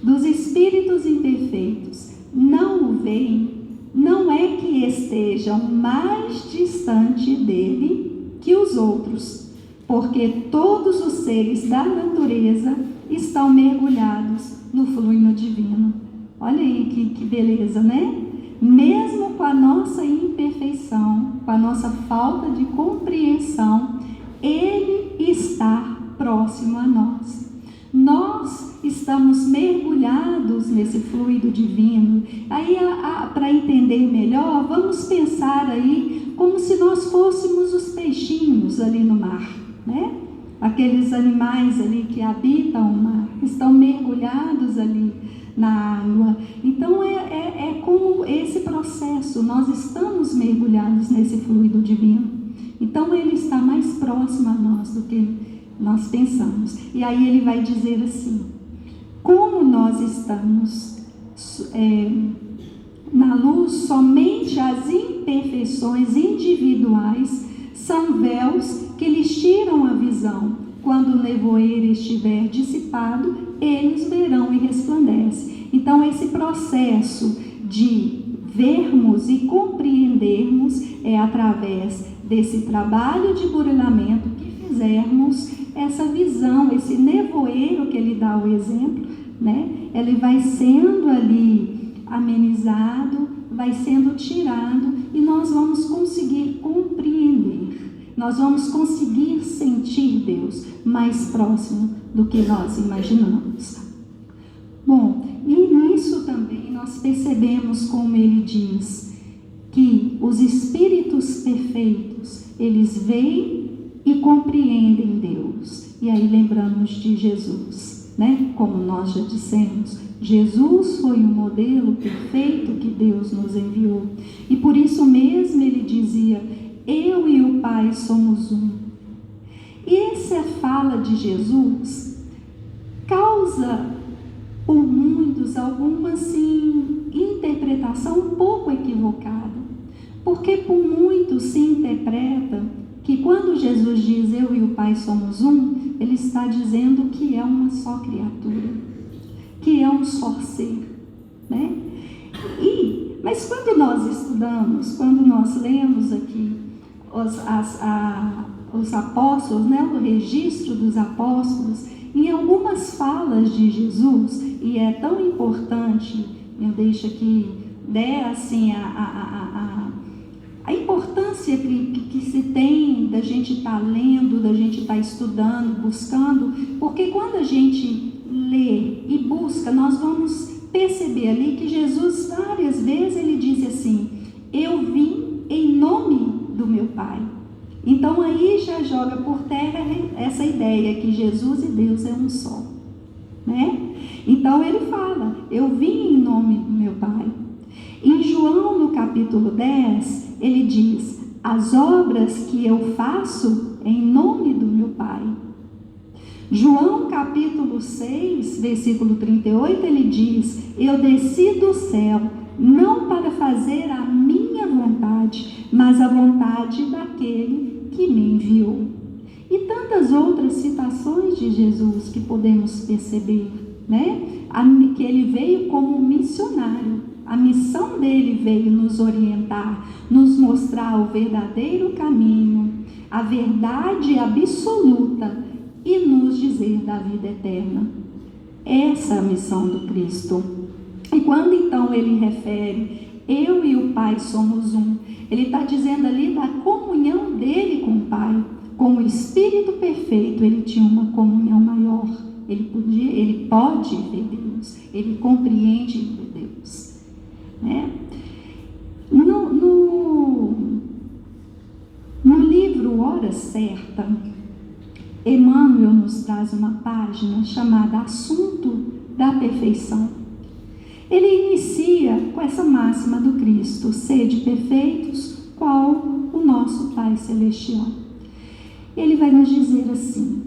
dos espíritos imperfeitos, não o veem, não é que estejam mais distante dele que os outros, porque todos os seres da natureza estão mergulhados no fluido divino. Olha aí que beleza, né? Mesmo com a nossa imperfeição, com a nossa falta de compreensão, Ele está próximo a nós. Nós estamos mergulhados nesse fluido divino. Aí, para entender melhor, vamos pensar aí como se nós fôssemos os peixinhos ali no mar, né? Aqueles animais ali que habitam o mar, estão mergulhados ali na água. Então é como esse processo, nós estamos mergulhados nesse fluido divino. Então ele está mais próximo a nós do que nós pensamos. E aí ele vai dizer assim: como nós estamos na luz, somente as imperfeições individuais são véus que lhes tiram a visão. Quando o nevoeiro estiver dissipado, eles verão e resplandece. Então esse processo de vermos e compreendermos é através desse trabalho de burilamento que fizermos essa visão, esse nevoeiro que ele dá o exemplo, né? Ele vai sendo ali amenizado, vai sendo tirado e nós vamos conseguir compreender nós vamos conseguir sentir Deus mais próximo do que nós imaginamos. Bom, e nisso também nós percebemos, como ele diz, que os espíritos perfeitos, eles veem e compreendem Deus. E aí lembramos de Jesus, né? Como nós já dissemos, Jesus foi o modelo perfeito que Deus nos enviou. E por isso mesmo ele dizia: eu e o Pai somos um. E essa fala de Jesus causa por muitos alguma interpretação um pouco equivocada. Porque por muitos se interpreta que quando Jesus diz eu e o Pai somos um, ele está dizendo que é uma só criatura, que é um só ser, né? Mas quando nós estudamos, quando nós lemos aqui os apóstolos, né, o registro dos apóstolos, em algumas falas de Jesus, e é tão importante, eu deixo aqui, assim, a importância que se tem da gente estar lendo, da gente estar estudando, buscando, porque quando a gente lê e busca, nós vamos perceber ali que Jesus várias vezes ele diz assim: eu vim em nome do meu Pai. Então aí já joga por terra essa ideia que Jesus e Deus é um só, né? Então ele fala: eu vim em nome do meu Pai. Em João, no capítulo 10, ele diz: as obras que eu faço em nome do meu Pai. João capítulo 6, versículo 38, ele diz: eu desci do céu, não para fazer a minha vontade, mas a vontade daquele que me enviou. E tantas outras citações de Jesus que podemos perceber, né? Que ele veio como missionário. A missão dele veio nos orientar, nos mostrar o verdadeiro caminho, a verdade absoluta e nos dizer da vida eterna. Essa é a missão do Cristo. E quando então ele refere eu e o Pai somos um, ele está dizendo ali da comunhão dele com o Pai. Com o Espírito perfeito, ele tinha uma comunhão maior. Ele pode ver Deus, ele compreende Deus, né? No livro Hora Certa, Emmanuel nos traz uma página chamada Assunto da Perfeição. Ele inicia com essa máxima do Cristo: sede perfeitos, qual o nosso Pai Celestial. Ele vai nos dizer assim: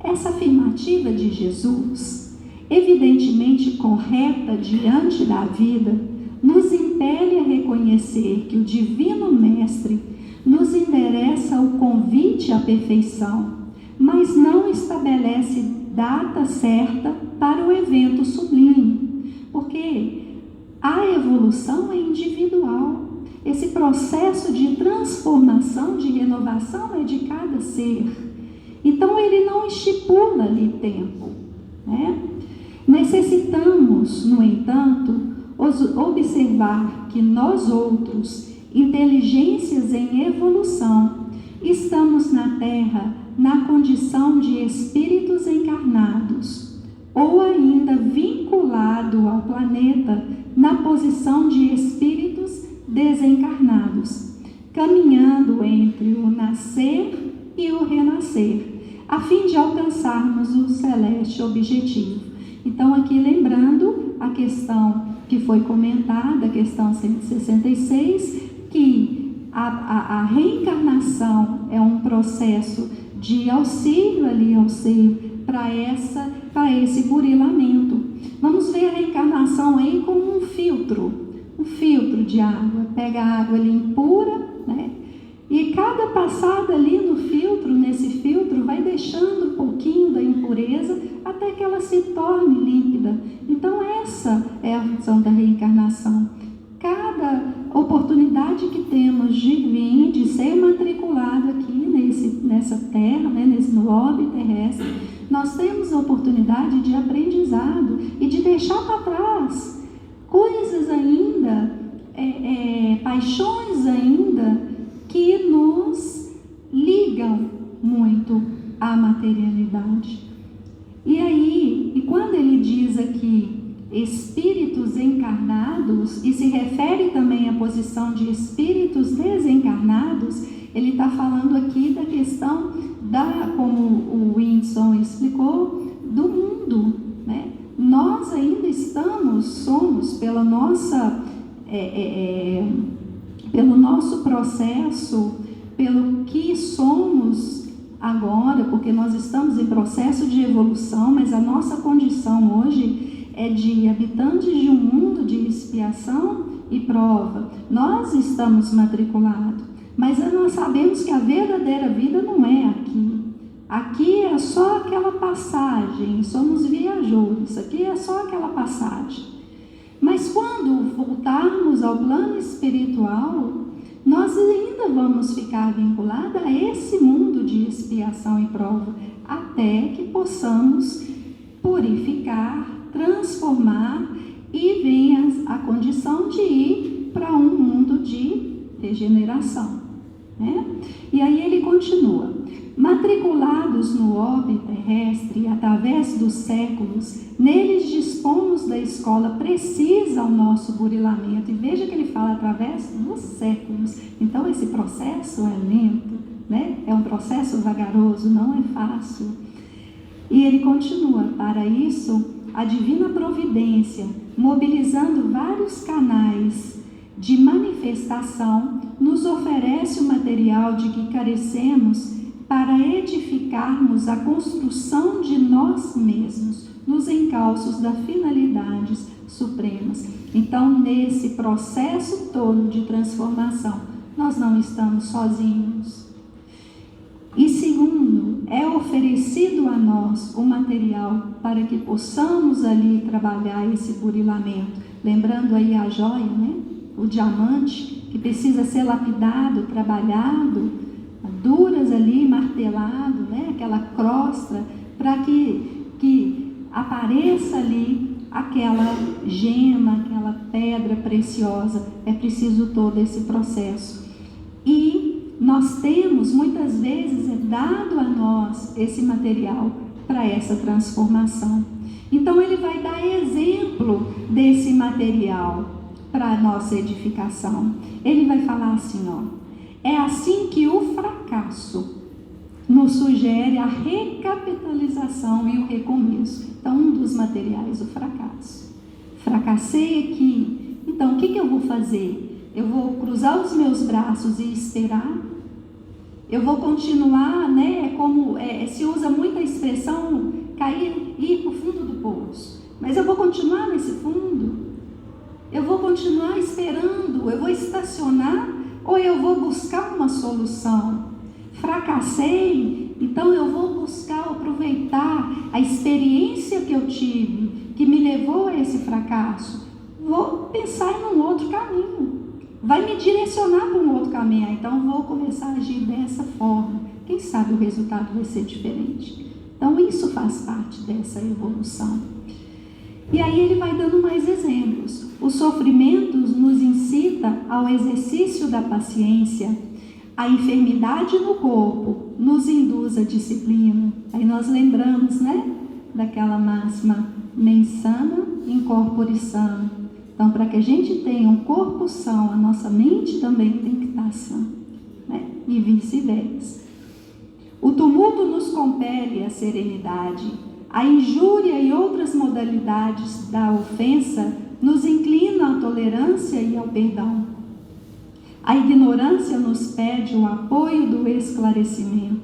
essa afirmativa de Jesus, evidentemente correta diante da vida, nos impele a reconhecer que o Divino Mestre nos endereça o convite à perfeição, mas não estabelece data certa para o evento sublime, porque a evolução é individual. Esse processo de transformação, de renovação é de cada ser. Então ele não estipula ali tempo, né? Necessitamos, no entanto, observar que nós outros, inteligências em evolução, estamos na Terra na condição de espíritos encarnados, ou ainda vinculado ao planeta na posição de espíritos desencarnados, caminhando entre o nascer e o renascer, a fim de alcançarmos o celeste objetivo. Então, aqui lembrando a questão que foi comentada, a questão 166, que a reencarnação é um processo de auxílio ali ao ser para esse burilamento. Vamos ver a reencarnação aí como um filtro de água. Pega a água ali impura, né? E cada passada ali nesse filtro, vai deixando um pouquinho da impureza até que ela se torne límpida. Então essa é a função da reencarnação. Cada oportunidade que temos de vir, de ser matriculado aqui nessa terra, né, nesse orbe terrestre, nós temos a oportunidade de aprendizado e de deixar para trás coisas ainda, paixões ainda que nos ligam diz aqui espíritos encarnados, e se refere também à posição de espíritos desencarnados, ele está falando aqui da questão como o Whindersson explicou, do mundo, né? Nós ainda somos pelo nosso processo, pelo que somos agora, porque nós estamos em processo de evolução, mas a nossa condição hoje é de habitantes de um mundo de expiação e prova. Nós estamos matriculados, mas nós sabemos que a verdadeira vida não é aqui. Aqui é só aquela passagem, somos viajores, aqui é só aquela passagem. Mas quando voltarmos ao plano espiritual, nós ainda vamos ficar vinculados a esse mundo de expiação e prova, até que possamos purificar, transformar e venha a condição de ir para um mundo de regeneração, né? E aí ele continua: matriculados no orbe terrestre através dos séculos, neles dispomos da escola precisa ao nosso burilamento. E veja que ele fala através dos séculos. Então esse processo é lento, né? É um processo vagaroso, não é fácil. E ele continua: para isso, a divina providência, mobilizando vários canais de manifestação, nos oferece o material de que carecemos para edificarmos a construção de nós mesmos, nos encalços das finalidades supremas. Então, nesse processo todo de transformação, nós não estamos sozinhos. E segundo, é oferecido a nós o material para que possamos ali trabalhar esse burilamento. Lembrando aí a joia, né? O diamante, que precisa ser lapidado, trabalhado, duras ali, martelado, né? Aquela crosta, para que apareça ali aquela gema, aquela pedra preciosa. É preciso todo esse processo. E nós temos, muitas vezes, é dado a nós esse material para essa transformação. Então ele vai dar exemplo desse material para a nossa edificação. Ele vai falar assim, ó: é assim que o fracasso nos sugere a recapitalização e o recomeço. Então, um dos materiais, o fracasso. Fracassei aqui, então o que eu vou fazer? Eu vou cruzar os meus braços e esperar? Eu vou continuar, né? Como se usa muito a expressão cair, ir para o fundo do poço. Mas eu vou continuar nesse fundo? Eu vou continuar esperando? Eu vou estacionar? Ou eu vou buscar uma solução? Fracassei, então eu vou buscar aproveitar a experiência que eu tive, que me levou a esse fracasso. Vou pensar em um outro caminho. Vai me direcionar para um outro caminho. Então vou começar a agir dessa forma. Quem sabe o resultado vai ser diferente. Então isso faz parte dessa evolução. E aí ele vai dando mais exemplos. O sofrimento nos incita ao exercício da paciência. A enfermidade no corpo nos induz à disciplina. Aí nós lembramos, né, daquela máxima: mens sana, in corpore sano. Então, para que a gente tenha um corpo são, a nossa mente também tem que estar sã, né? E vice-versa. O tumulto nos compele à serenidade. A injúria e outras modalidades da ofensa nos inclinam à tolerância e ao perdão. A ignorância nos pede o apoio do esclarecimento.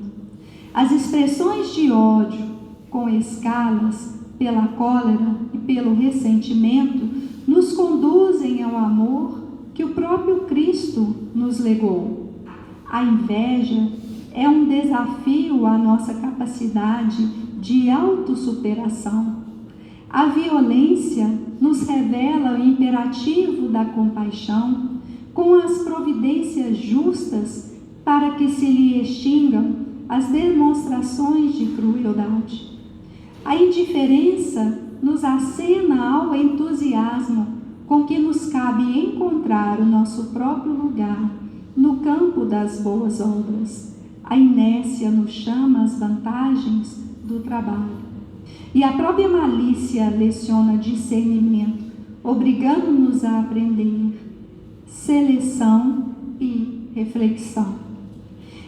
As expressões de ódio, com escalas, pela cólera e pelo ressentimento, nos conduzem ao amor que o próprio Cristo nos legou. A inveja é um desafio à nossa capacidade de autossuperação. A violência nos revela o imperativo da compaixão, com as providências justas para que se lhe extingam as demonstrações de crueldade. A indiferença nos acena ao entusiasmo com que nos cabe encontrar o nosso próprio lugar no campo das boas obras. A inércia nos chama às vantagens do trabalho. E a própria malícia leciona discernimento, obrigando-nos a aprender seleção e reflexão.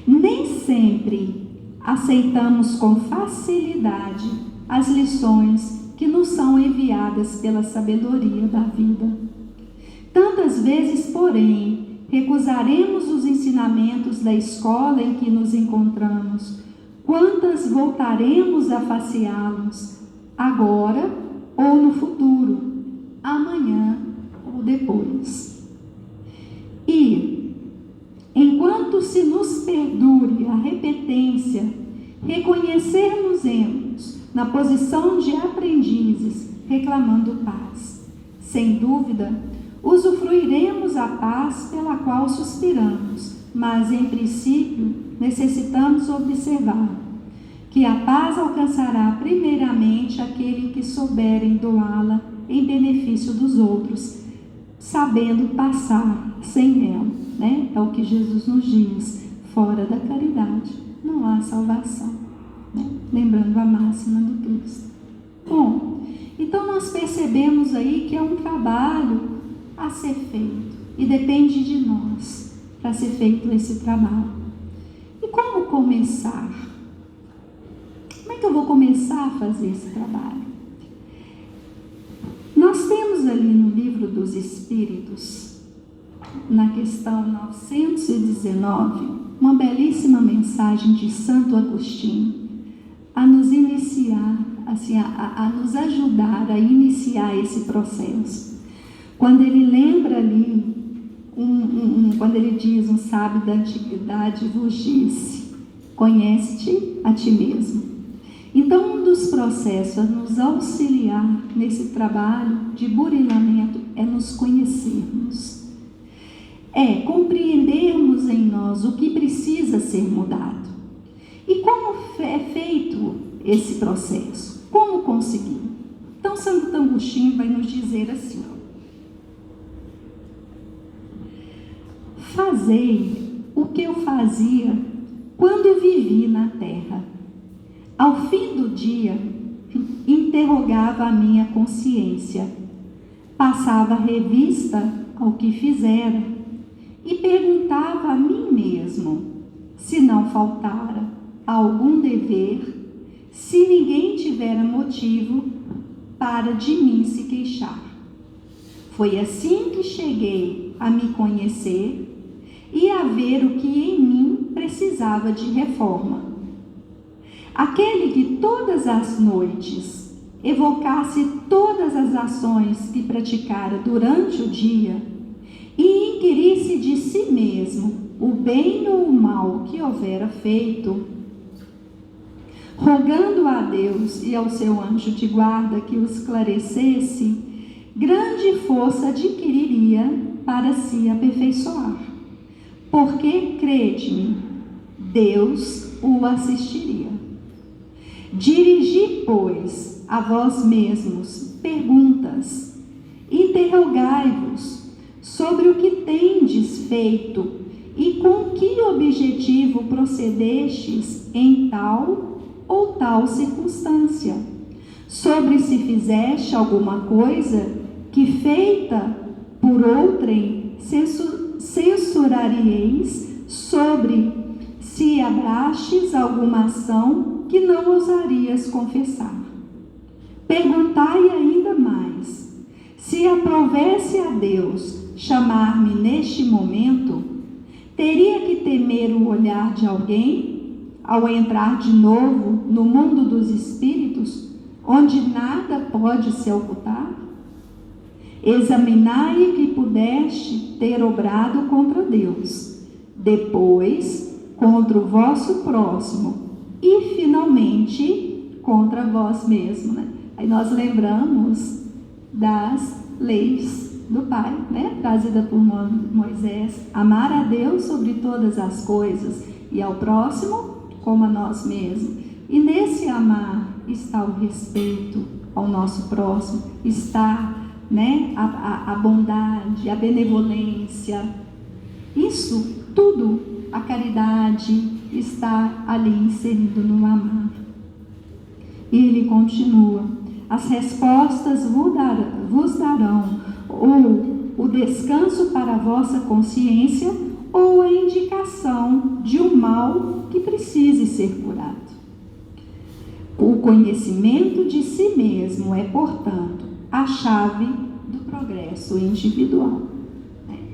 Nem sempre aceitamos com facilidade as lições que nos são enviadas pela sabedoria da vida. Tantas vezes, porém, recusaremos os ensinamentos da escola em que nos encontramos. Quantas voltaremos a faceá-los, agora ou no futuro, amanhã ou depois? E, enquanto se nos perdure a repetência, reconhecermos-nos na posição de aprendizes, reclamando paz. Sem dúvida, usufruiremos a paz pela qual suspiramos, mas, em princípio, necessitamos observar que a paz alcançará primeiramente aquele que souberem doá-la em benefício dos outros, sabendo passar sem ela, né? É o que Jesus nos diz: fora da caridade não há salvação, né? Lembrando a máxima do Cristo. Bom, então nós percebemos aí que é um trabalho a ser feito e depende de nós para ser feito esse trabalho. E como começar? Como é que eu vou começar a fazer esse trabalho? Nós temos ali no Livro dos Espíritos, na questão 919, uma belíssima mensagem de Santo Agostinho a nos iniciar, assim, a nos ajudar a iniciar esse processo. Quando ele lembra ali, quando ele diz: um sábio da antiguidade vos disse, conhece-te a ti mesmo. Então, um dos processos a nos auxiliar nesse trabalho de burilamento é nos conhecermos. É compreendermos em nós o que precisa ser mudado. E como é feito esse processo? Como conseguir? Então, Santo Agostinho vai nos dizer assim: fazei o que eu fazia quando vivi na terra. Ao fim do dia, interrogava a minha consciência, passava revista ao que fizera e perguntava a mim mesmo se não faltara algum dever, se ninguém tivera motivo para de mim se queixar. Foi assim que cheguei a me conhecer e a ver o que em mim precisava de reforma. Aquele que todas as noites evocasse todas as ações que praticara durante o dia e inquirisse de si mesmo o bem ou o mal que houvera feito, rogando a Deus e ao seu anjo de guarda que o esclarecesse, grande força adquiriria para se aperfeiçoar. Porque, crede-me, Deus o assistiria. Dirigi, pois, a vós mesmos perguntas, interrogai-vos sobre o que tendes feito e com que objetivo procedestes em tal ou tal circunstância, sobre se fizeste alguma coisa que, feita por outrem, censuraríeis, sobre se abrastes alguma ação que não ousarias confessar. Perguntai ainda mais: se aprovesse a Deus chamar-me neste momento, teria que temer o olhar de alguém ao entrar de novo no mundo dos espíritos, onde nada pode se ocultar? Examinai o que pudeste ter obrado contra Deus, depois contra o vosso próximo e, finalmente, contra vós mesmo, né? Aí nós lembramos das leis do Pai, né? Trazida por Moisés: amar a Deus sobre todas as coisas e ao próximo como a nós mesmos. E nesse amar está o respeito ao nosso próximo, está, né, a bondade, a benevolência. Isso tudo, a caridade, está ali inserido no amar. E ele continua: as respostas vos darão ou o descanso para a vossa consciência ou a indicação de um mal que precise ser curado. O conhecimento de si mesmo é, portanto, a chave do progresso individual.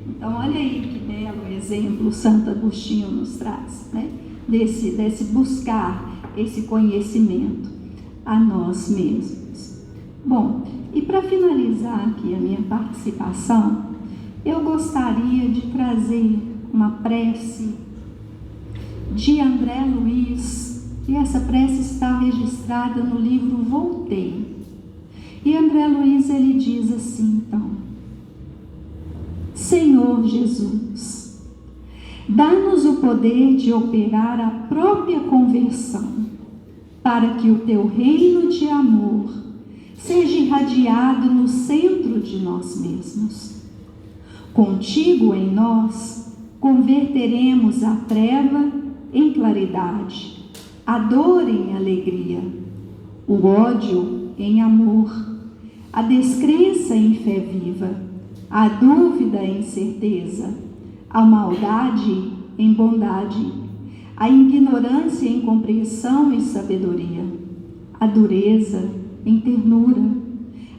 Então, olha aí que belo exemplo Santo Agostinho nos traz, né? Desse buscar esse conhecimento a nós mesmos. Bom, e para finalizar aqui a minha participação, eu gostaria de trazer uma prece de André Luiz, e essa prece está registrada no livro Voltei. E André Luiz, ele diz assim, então: Senhor Jesus, dá-nos o poder de operar a própria conversão, para que o teu reino de amor seja irradiado no centro de nós mesmos. Contigo em nós, converteremos a treva em claridade, a dor em alegria, o ódio em amor, a descrença em fé viva, a dúvida em certeza, a maldade em bondade, a ignorância em compreensão e sabedoria, a dureza em ternura,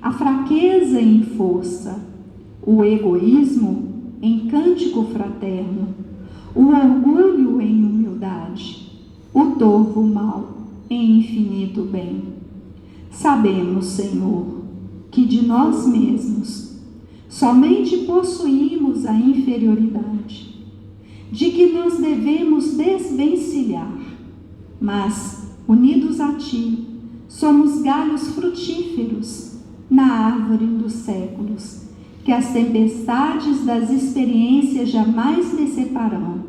a fraqueza em força, o egoísmo em cântico fraterno, o orgulho em humildade, o torvo mal em infinito bem. Sabemos, Senhor, que de nós mesmos somente possuímos a inferioridade, de que nos devemos desvencilhar, mas, unidos a Ti, somos galhos frutíferos na árvore dos séculos, que as tempestades das experiências jamais deceparão.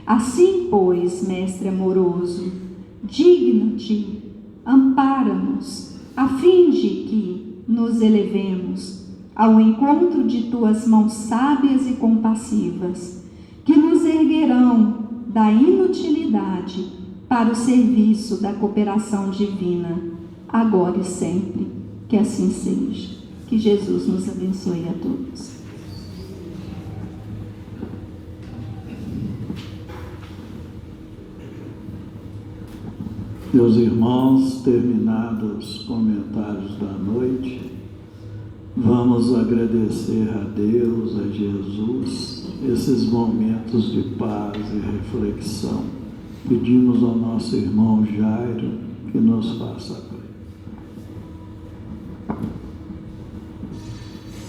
Assim, pois, Mestre amoroso, digna-te, ampara-nos, a fim de que nos elevemos ao encontro de Tuas mãos sábias e compassivas, que nos erguerão da inutilidade para o serviço da cooperação divina, agora e sempre. Que assim seja. Que Jesus nos abençoe a todos. Meus irmãos, terminados os comentários da noite, vamos agradecer a Deus, a Jesus, esses momentos de paz e reflexão. Pedimos ao nosso irmão Jairo que nos faça a prece.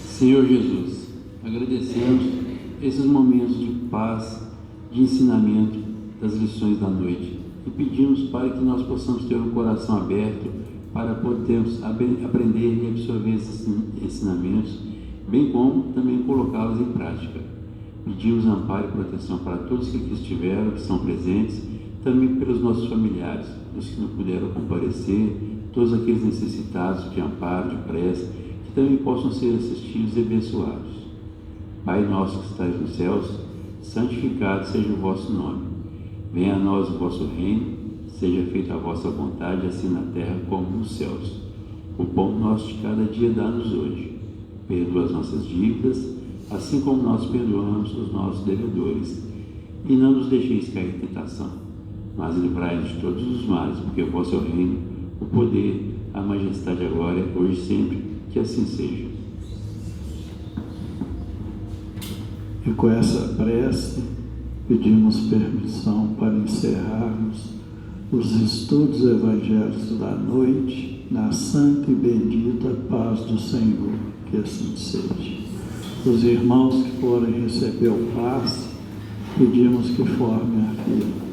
Senhor Jesus, agradecemos esses momentos de paz, de ensinamento das lições da noite e pedimos para que nós possamos ter um coração aberto para podermos aprender e absorver esses ensinamentos, bem como também colocá-los em prática. Pedimos amparo e proteção para todos que aqui estiveram, que são presentes, também pelos nossos familiares, os que não puderam comparecer, todos aqueles necessitados de amparo, de prece, que também possam ser assistidos e abençoados. Pai nosso que estais nos céus, santificado seja o vosso nome. Venha a nós o vosso reino, seja feita a vossa vontade, assim na terra como nos céus. O pão nosso de cada dia dá-nos hoje. Perdoa as nossas dívidas, assim como nós perdoamos os nossos devedores. E não nos deixeis cair em tentação, mas livrai-nos de todos os males, porque o vosso é o reino, o poder, a majestade e a glória, hoje e sempre. Que assim seja. E com essa prece, pedimos permissão para encerrarmos os estudos evangélicos da noite, na santa e bendita paz do Senhor. Que assim seja. Os irmãos que forem receber o passe, pedimos que formem a fila.